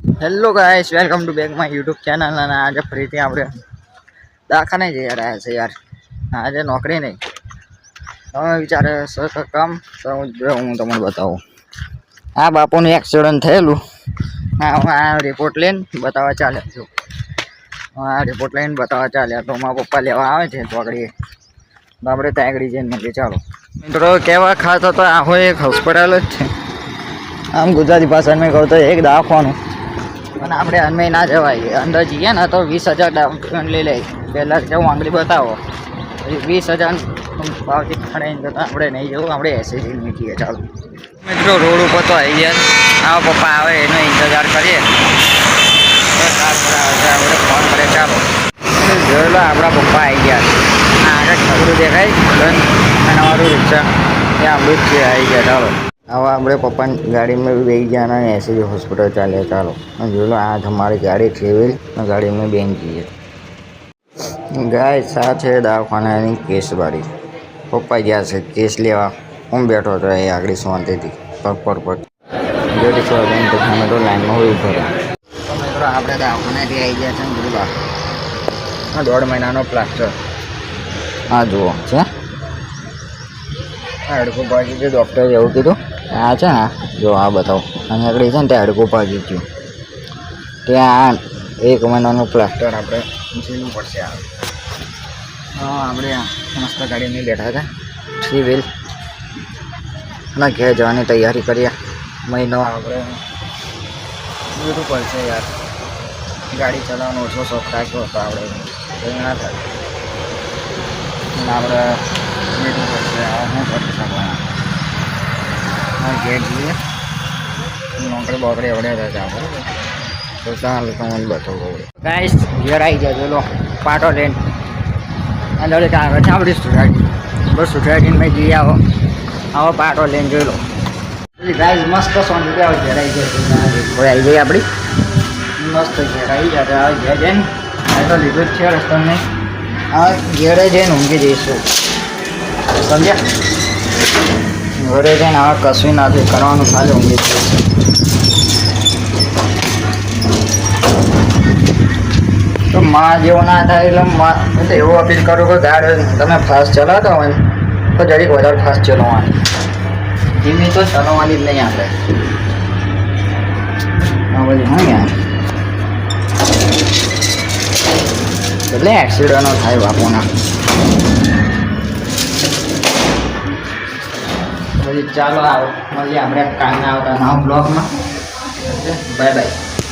Hello guys, welcome to back my YouTube channel. અને આજે ફરીથી આપણે દવાખાને જઈ રહ્યા છે યાર. આજે નોકરી નહીં, તમે વિચારે કામ તો હું તમને બતાવું. આ બાપુનું એક્સિડન્ટ થયેલું. આ રિપોર્ટ લઈને બતાવવા ચાલ્યા છું. આ રિપોર્ટ લઈને બતાવવા ચાલ્યા તો મારા પપ્પા લેવા આવે છે ચોકડીએ. આપણે તાગડી જઈને મૂકી. ચાલો મિત્રો, કેવા ખાસ હતો આ હોય એક હોસ્પિટલ જ છે. આમ ગુજરાતી ભાષામાં કહું તો એક દવાખાનું. અને આપણે અનમે ના જવાય, અંદર જઈએ ને તો 20,000 ડાઉન પેમેન્ટ લઈ લે. પહેલાં કેવું આંગળી બતાવો, 20,000 ભાવથી ખડાઈને જતા આપણે નહીં જવું, આપણે એસએસી મૂકીએ. ચાલો મિત્રો, રોડ ઉપર તો આવી ગયા. આવો પપ્પા આવે એનો ઇંતજાર કરીએ. આપણે ફોન કરે. ચાલો જોઈ લો, આપણા પપ્પા આવી ગયા. આગળ છગડું દેખાય અને અમારું રિક્ષા એ આપણું જ છે. આવી ગયા. ચાલો હવે આપણે પપ્પાની ગાડીમાં બેસી ગયા અને એસએસી હોસ્પિટલ ચાલ્યા. ચાલો જોઈ લો, આ તમારી ગાડી ટ્રેવેલ ગાડીમાં બેસી જઈએ. ગાય સા છે દવાખાનાની કેસવાળી. પપ્પા ગયા છે કેસ લેવા. હું બેઠો હતો એ આગળ શાંતિથી પગ પર જોડી છો તો લાઈનમાં હોય ઉભો રહ્યો. મિત્રો આપણે દવાખાનાથી આવી ગયા છે ને જોવા. આ 1.5 મહિનાનો પ્લાસ્ટર. હા જુઓ છે હાડકું ભાગી ગયું. ડૉક્ટરે એવું કીધું. આ છે ને જો આ બતાવો, અને આગળ છે ને તે હાડકું ભાગી ગયું. ત્યાં 1 મહિનાનું પ્લાસ્ટર આપણે ઝીલવું પડશે. આપણે મસ્ત ગાડીમાં બેઠા હતા 3 વ્હીલ અને ઘેર જવાની તૈયારી કરીએ. મહિનો આપણે જોવું પડશે યાર. ગાડી ચલાવવાનો ઓછો શોખ રાખ્યો હતો આપણે, કંઈ ના થાય. આપણે જોવું પડશે. શું કરી શકવાના. ઘેર જઈએ. નોકરી બોકરી એવડે હતા બરાબર. તો ચાલો તમને બતાવું. ગાઈસ ઘેર આવી જાય. ચલો પાટો લઈને અંદર આગળ છે આપણી સોસાયટી. બસ સોસાયટીને મેં જઈ આવો પાટો લઈને જોઈ લો. ગાઈસ મસ્ત સોંગ ઘેર આવી જાય. આવી જાય આપણી મસ્ત ઘેર આવી જાય. હવે ઘેર જઈને આ તો લીધું જ છે રસ્તો નહીં. હવે ઘેરે જઈને ઊંઘી જઈશું. સમજ્યા? ઘરે જઈને હવે કશું નથી કરવાનું, ખાલી ઊંઘી જઈશું. તો માં જેવું ના થાય એટલે હું તો એવું અપીલ કરું કે ગાડી તમે ફાસ્ટ ચલાવતા હોય તો જરીક વધારે ફાસ્ટ ચલાવવાની. ધીમી તો ચલાવવાની જ નહીં આપણે. હા બધી હું યાર એટલે એક્સિડન્ટો થાય બાપુના. પછી ચાલો આવો મળીએ આપણે કાલના આવતા નવા બ્લોગમાં. Bye bye.